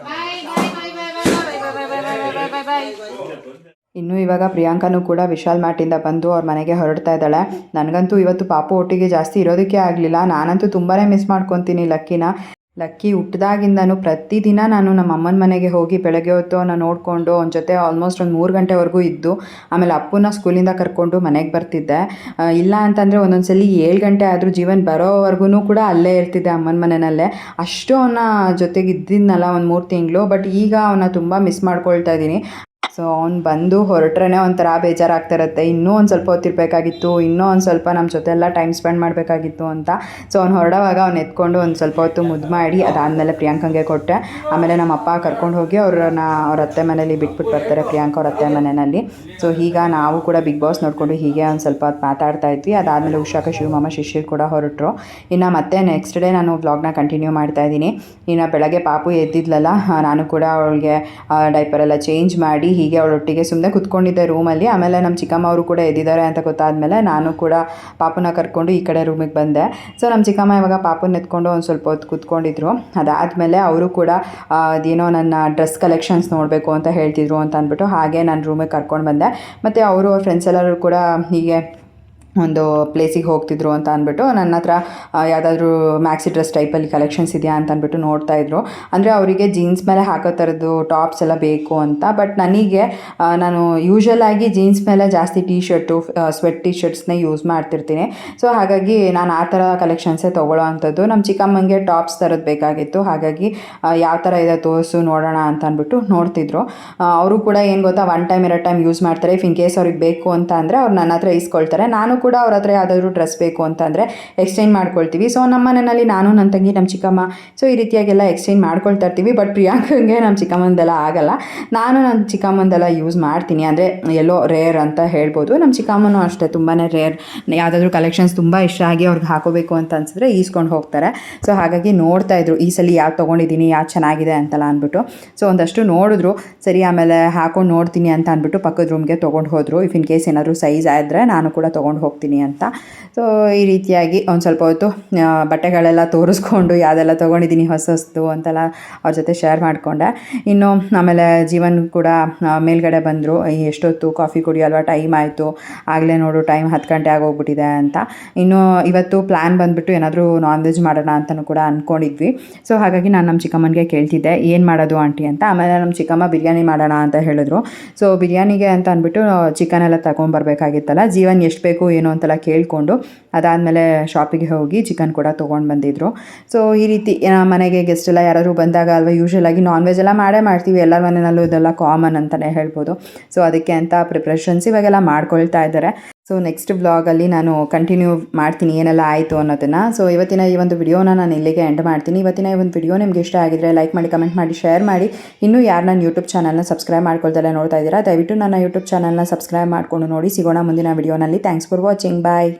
S1: ಇನ್ನು ಇವಾಗ ಪ್ರಿಯಾಂಕನೂ ಕೂಡ ವಿಶಾಲ್ ಮಾರ್ಟಿಂದ ಬಂದು ಅವ್ರ ಮನೆಗೆ ಹೊರಡ್ತಾ ಇದ್ದಾಳೆ. ನನಗಂತೂ ಇವತ್ತು ಪಾಪು ಒಟ್ಟಿಗೆ ಜಾಸ್ತಿ ಇರೋದಕ್ಕೆ ಆಗಲಿಲ್ಲ. ನಾನಂತೂ ತುಂಬಾ ಮಿಸ್ ಮಾಡ್ಕೊತೀನಿ ಲಕ್ಕಿ ಹುಟ್ಟಿದಾಗಿಂದನೂ ಪ್ರತಿದಿನ ನಾನು ನಮ್ಮ ಅಮ್ಮನ ಮನೆಗೆ ಹೋಗಿ ಬೆಳಗ್ಗೆ ಹೊತ್ತು ಅವನ್ನ ನೋಡಿಕೊಂಡು ಅವನ ಜೊತೆ ಆಲ್ಮೋಸ್ಟ್ ಒಂದು 3 ಗಂಟೆವರೆಗೂ ಇದ್ದು ಆಮೇಲೆ ಅಪ್ಪನ ಸ್ಕೂಲಿಂದ ಕರ್ಕೊಂಡು ಮನೆಗೆ ಬರ್ತಿದ್ದೆ. ಇಲ್ಲ ಅಂತಂದರೆ ಒಂದೊಂದ್ಸಲಿ 7 ಗಂಟೆ ಆದರೂ ಜೀವನ್ ಬರೋವರೆಗೂ ಕೂಡ ಅಲ್ಲೇ ಇರ್ತಿದ್ದೆ ಅಮ್ಮನ ಮನೆಯಲ್ಲೇ. ಅಷ್ಟು ಅವನ ಜೊತೆಗೆ ಇದ್ದಿದ್ನಲ್ಲ ಒಂದು 3 ತಿಂಗಳು. ಬಟ್ ಈಗ ಅವನ್ನ ತುಂಬ ಮಿಸ್ ಮಾಡ್ಕೊಳ್ತಾ ಇದ್ದೀನಿ. ಸೊ ಅವ್ನು ಬಂದು ಹೊರಟ್ರೇ ಒಂಥರ ಬೇಜಾರಾಗ್ತಾ ಇರುತ್ತೆ. ಇನ್ನೂ ಒಂದು ಸ್ವಲ್ಪ ಹೊತ್ತಿರಬೇಕಾಗಿತ್ತು, ಇನ್ನೂ ಒಂದು ಸ್ವಲ್ಪ ನಮ್ಮ ಜೊತೆ ಎಲ್ಲ ಟೈಮ್ ಸ್ಪೆಂಡ್ ಮಾಡಬೇಕಾಗಿತ್ತು ಅಂತ. ಸೊ ಅವ್ನು ಹೊರಡೋವಾಗ ಅವ್ನು ಎತ್ಕೊಂಡು ಒಂದು ಸ್ವಲ್ಪ ಹೊತ್ತು ಮುದ್ದು ಮಾಡಿ ಅದಾದಮೇಲೆ ಪ್ರಿಯಾಂಕಂಗೆ ಕೊಟ್ಟೆ. ಆಮೇಲೆ ನಮ್ಮ ಅಪ್ಪ ಕರ್ಕೊಂಡು ಹೋಗಿ ಅವ್ರ ಅತ್ತೆ ಮನೇಲಿ ಬಿಟ್ಬಿಟ್ಟು ಬರ್ತಾರೆ, ಪ್ರಿಯಾಂಕ ಅವ್ರ ಅತ್ತೆ ಮನೆಯಲ್ಲಿ. ಸೊ ಈಗ ನಾವು ಕೂಡ ಬಿಗ್ ಬಾಸ್ ನೋಡಿಕೊಂಡು ಹೀಗೆ ಒಂದು ಸ್ವಲ್ಪ ಹೊತ್ತು ಮಾತಾಡ್ತಾ ಇದ್ವಿ. ಅದಾದಮೇಲೆ ಉಷಾಕ, ಶಿವಮಾಮ, ಶಿಶಿರ್ ಕೂಡ ಹೊರಟರು. ಇನ್ನು ಮತ್ತೆ ನೆಕ್ಸ್ಟ್ ಡೇ ನಾನು ವ್ಲಾಗ್ನ ಕಂಟಿನ್ಯೂ ಮಾಡ್ತಾಯಿದ್ದೀನಿ. ಇನ್ನು ಬೆಳಗ್ಗೆ ಪಾಪು ಎದ್ದಿದ್ಲಲ್ಲ, ನಾನು ಕೂಡ ಅವಳಿಗೆ ಡೈಪರೆಲ್ಲ ಚೇಂಜ್ ಮಾಡಿ ಹೀಗೆ ಅವಳೊಟ್ಟಿಗೆ ಸುಮ್ಮನೆ ಕುತ್ಕೊಂಡಿದ್ದೆ ರೂಮಲ್ಲಿ. ಆಮೇಲೆ ನಮ್ಮ ಚಿಕ್ಕಮ್ಮ ಅವರು ಕೂಡ ಎದ್ದಿದ್ದಾರೆ ಅಂತ ಗೊತ್ತಾದಮೇಲೆ ನಾನು ಕೂಡ ಪಾಪುನ ಕರ್ಕೊಂಡು ಈ ಕಡೆ ರೂಮಿಗೆ ಬಂದೆ. ಸೊ ನಮ್ಮ ಚಿಕ್ಕಮ್ಮ ಇವಾಗ ಪಾಪುನ ಎತ್ಕೊಂಡು ಒಂದು ಸ್ವಲ್ಪ ಹೊತ್ತು ಕೂತ್ಕೊಂಡಿದ್ರು. ಅದಾದಮೇಲೆ ಅವರು ಕೂಡ ಅದೇನೋ ನನ್ನ ಡ್ರೆಸ್ ಕಲೆಕ್ಷನ್ಸ್ ನೋಡಬೇಕು ಅಂತ ಹೇಳ್ತಿದ್ರು ಅಂತ ಅಂದ್ಬಿಟ್ಟು ಹಾಗೆ ನಾನು ರೂಮಿಗೆ ಕರ್ಕೊಂಡು ಬಂದೆ. ಮತ್ತು ಅವರು ಅವ್ರ ಫ್ರೆಂಡ್ಸ್ ಎಲ್ಲರೂ ಕೂಡ ಹೀಗೆ ಒಂದು ಪ್ಲೇಸಿಗೆ ಹೋಗ್ತಿದ್ರು ಅಂತ ಅಂದ್ಬಿಟ್ಟು ನನ್ನ ಹತ್ರ ಯಾವುದಾದ್ರೂ ಮ್ಯಾಕ್ಸಿ ಡ್ರೆಸ್ ಟೈಪಲ್ಲಿ ಕಲೆಕ್ಷನ್ಸ್ ಇದೆಯಾ ಅಂತ ಅಂದ್ಬಿಟ್ಟು ನೋಡ್ತಾಯಿದ್ರು. ಅಂದರೆ ಅವರಿಗೆ ಜೀನ್ಸ್ ಮೇಲೆ ಹಾಕೋ ಥರದ್ದು ಟಾಪ್ಸ್ ಎಲ್ಲ ಬೇಕು ಅಂತ. ಬಟ್ ನನಗೆ ನಾನು ಯೂಶ್ವಲಾಗಿ ಜೀನ್ಸ್ ಮೇಲೆ ಜಾಸ್ತಿ ಟೀ ಶರ್ಟು ಸ್ವೆಟ್ ಟೀ ಶರ್ಟ್ಸ್ನೇ ಯೂಸ್ ಮಾಡ್ತಿರ್ತೀನಿ. ಸೊ ಹಾಗಾಗಿ ನಾನು ಆ ಥರ ಕಲೆಕ್ಷನ್ಸೇ ತೊಗೊಳ್ಳೋ ಅಂಥದ್ದು. ನಮ್ಮ ಚಿಕ್ಕಮ್ಮಂಗೆ ಟಾಪ್ಸ್ ಥರದ್ದು ಬೇಕಾಗಿತ್ತು. ಹಾಗಾಗಿ ಯಾವ ಥರ ಇದೆ ತೋರಿಸು ನೋಡೋಣ ಅಂತ ಅಂದ್ಬಿಟ್ಟು ನೋಡ್ತಿದ್ರು. ಅವರು ಕೂಡ ಏನು ಗೊತ್ತಾ, 1 ಟೈಮ್ 2 ಟೈಮ್ ಯೂಸ್ ಮಾಡ್ತಾರೆ. ಇಫ್ ಇನ್ ಕೇಸ್ ಅವ್ರಿಗೆ ಬೇಕು ಅಂತ ಅಂದರೆ ಅವ್ರು ನನ್ನ ಹತ್ರ ಇಸ್ಕೊಳ್ತಾರೆ. ನಾನು ಕೂಡ ಅವ್ರ ಹತ್ರ ಯಾವುದಾದ್ರೂ ಡ್ರೆಸ್ ಬೇಕು ಅಂತಂದರೆ ಎಕ್ಸ್ಚೇಂಜ್ ಮಾಡ್ಕೊಳ್ತೀವಿ. ಸೊ ನಮ್ಮ ಮನೆಯಲ್ಲಿ ನಾನು, ನನ್ನ ತಂಗಿ, ನಮ್ಮ ಚಿಕ್ಕಮ್ಮ ಸೊ ಈ ರೀತಿಯಾಗೆಲ್ಲ ಎಕ್ಸ್ಚೇಂಜ್ ಮಾಡ್ಕೊಳ್ತಾ ಇರ್ತೀವಿ. ಬಟ್ ಪ್ರಿಯಾಂಕಂಗೆ ನಮ್ಮ ಚಿಕ್ಕಮ್ಮಂದೆಲ್ಲ ಆಗಲ್ಲ. ನಾನು ನನ್ನ ಚಿಕ್ಕಮ್ಮಂದೆಲ್ಲ ಯೂಸ್ ಮಾಡ್ತೀನಿ. ಅಂದರೆ ಎಲ್ಲೋ ರೇರ್ ಅಂತ ಹೇಳ್ಬೋದು. ನಮ್ಮ ಚಿಕ್ಕಮ್ಮನೂ ಅಷ್ಟೇ ತುಂಬಾ ರೇರ್. ಯಾವುದಾದ್ರೂ ಕಲೆಕ್ಷನ್ಸ್ ತುಂಬ ಇಷ್ಟ ಆಗಿ ಅವ್ರಿಗೆ ಹಾಕೋಬೇಕು ಅಂತ ಅನಿಸಿದ್ರೆ ಈಸ್ಕೊಂಡು ಹೋಗ್ತಾರೆ. ಸೊ ಹಾಗಾಗಿ ನೋಡ್ತಾಯಿದ್ರು ಈ ಸಲ ಯಾವ್ದು ತೊಗೊಂಡಿದ್ದೀನಿ, ಯಾವ್ದು ಚೆನ್ನಾಗಿದೆ ಅಂತಲ್ಲ ಅಂದ್ಬಿಟ್ಟು. ಸೊ ಒಂದಷ್ಟು ನೋಡಿದ್ರು. ಸರಿ ಆಮೇಲೆ ಹಾಕೊಂಡು ನೋಡ್ತೀನಿ ಅಂತ ಅಂದ್ಬಿಟ್ಟು ಪಕ್ಕದ ರೂಮ್ಗೆ ತೊಗೊಂಡು ಹೋದರು. ಇಫ್ ಇನ್ ಕೇಸ್ ಏನಾದರೂ ಸೈಜ್ ಆದರೆ ನಾನು ಕೂಡ ತೊಗೊಂಡು ಹೋಗ್ತೀನಿ ಅಂತ. ಸೊ ಈ ರೀತಿಯಾಗಿ ಒಂದು ಸ್ವಲ್ಪ ಹೊತ್ತು ಬಟ್ಟೆಗಳೆಲ್ಲ ತೋರಿಸ್ಕೊಂಡು ಯಾವುದೆಲ್ಲ ತೊಗೊಂಡಿದ್ದೀನಿ ಹೊಸದು ಅಂತೆಲ್ಲ ಅವ್ರ ಜೊತೆ ಶೇರ್ ಮಾಡಿಕೊಂಡೆ. ಇನ್ನು ಆಮೇಲೆ ಜೀವನ್ ಕೂಡ ಮೇಲ್ಗಡೆ ಬಂದರು. ಎಷ್ಟೊತ್ತು ಕಾಫಿ ಕುಡಿಯಲ್ವ, ಟೈಮ್ ಆಯಿತು, ಆಗಲೇ ನೋಡು ಟೈಮ್ 10 ಗಂಟೆ ಆಗೋಗ್ಬಿಟ್ಟಿದೆ ಅಂತ. ಇನ್ನು ಇವತ್ತು ಪ್ಲ್ಯಾನ್ ಬಂದುಬಿಟ್ಟು ಏನಾದರೂ ನಾನ್ ವೆಜ್ ಮಾಡೋಣ ಅಂತಲೂ ಕೂಡ ಅಂದ್ಕೊಂಡಿದ್ವಿ. ಸೊ ಹಾಗಾಗಿ ನಾನು ನಮ್ಮ ಚಿಕ್ಕಮ್ಮನಿಗೆ ಕೇಳ್ತಿದ್ದೆ ಏನು ಮಾಡೋದು ಆಂಟಿ ಅಂತ. ಆಮೇಲೆ ನಮ್ಮ ಚಿಕ್ಕಮ್ಮ ಬಿರಿಯಾನಿ ಮಾಡೋಣ ಅಂತ ಹೇಳಿದ್ರು. ಸೊ ಬಿರಿಯಾನಿಗೆ ಅಂತ ಅಂದ್ಬಿಟ್ಟು ಚಿಕನ್ ಎಲ್ಲ ತೊಗೊಂಬರ್ಬೇಕಾಗಿತ್ತಲ್ಲ. ಜೀವನ್ ಎಷ್ಟು ಬೇಕು ಏನು ಅಂತೆಲ್ಲ ಕೇಳಿಕೊಂಡು ಅದಾದಮೇಲೆ ಶಾಪಿಗೆ ಹೋಗಿ ಚಿಕನ್ ಕೂಡ ತೊಗೊಂಡು ಬಂದಿದ್ದರು. ಸೊ ಈ ರೀತಿ ಮನೆಗೆ ಗೆಸ್ಟ್ ಎಲ್ಲ ಯಾರಾದರೂ ಬಂದಾಗ ಅಲ್ವಾ ಯೂಶ್ವಲಾಗಿ ನಾನ್ ವೆಜ್ ಎಲ್ಲ ಮಾಡೇ ಮಾಡ್ತೀವಿ. ಎಲ್ಲರ ಮನೆಯಲ್ಲೂ ಇದೆಲ್ಲ ಕಾಮನ್ ಅಂತಲೇ ಹೇಳ್ಬೋದು. ಸೊ ಅದಕ್ಕೆ ಅಂತ ಪ್ರಿಪ್ರೇಷನ್ಸ್ ಇವಾಗೆಲ್ಲ ಮಾಡ್ಕೊಳ್ತಾ ಇದ್ದಾರೆ. ಸೊ ನೆಕ್ಸ್ಟ್ ವ್ಲಾಗಲ್ಲಿ ನಾನು ಕಂಟಿನ್ಯೂ ಮಾಡ್ತೀನಿ ಏನೆಲ್ಲ ಆಯಿತು ಅನ್ನೋದನ್ನು. ಸೊ ಇವತ್ತಿನ ಈ ಒಂದು ವಿಡಿಯೋನ ನಾನು ಇಲ್ಲಿಗೆ ಎಂಡ್ ಮಾಡ್ತೀನಿ. ಇವತ್ತಿನ ಈ ಒಂದು ವಿಡಿಯೋ ನಿಮ್ಗೆ ಇಷ್ಟ ಆಗಿದ್ರೆ ಲೈಕ್ ಮಾಡಿ, ಕಮೆಂಟ್ ಮಾಡಿ, ಶೇರ್ ಮಾಡಿ. ಇನ್ನೂ ಯಾರು ನನ್ನ ಯೂಟ್ಯೂಬ್ ಚಾನಲ್ನ ಸಬ್ಸ್ಕ್ರೈಬ್ ಮಾಡ್ಕೊಳ್ದಲ್ಲ ನೋಡ್ತಾ ಇದ್ದೀರಾ, ದಯವಿಟ್ಟು ನನ್ನ ಯೂಟ್ಯೂಬ್ ಚಾನಲ್ನ ಸಬ್ಸ್ಕ್ರೈಬ್ ಮಾಡಿಕೊಂಡು ನೋಡಿ. ಸಿಗೋಣ ಮುಂದಿನ ವಿಡಿಯೋನಲ್ಲಿ. Thanks for watching. ಬಾಯ್.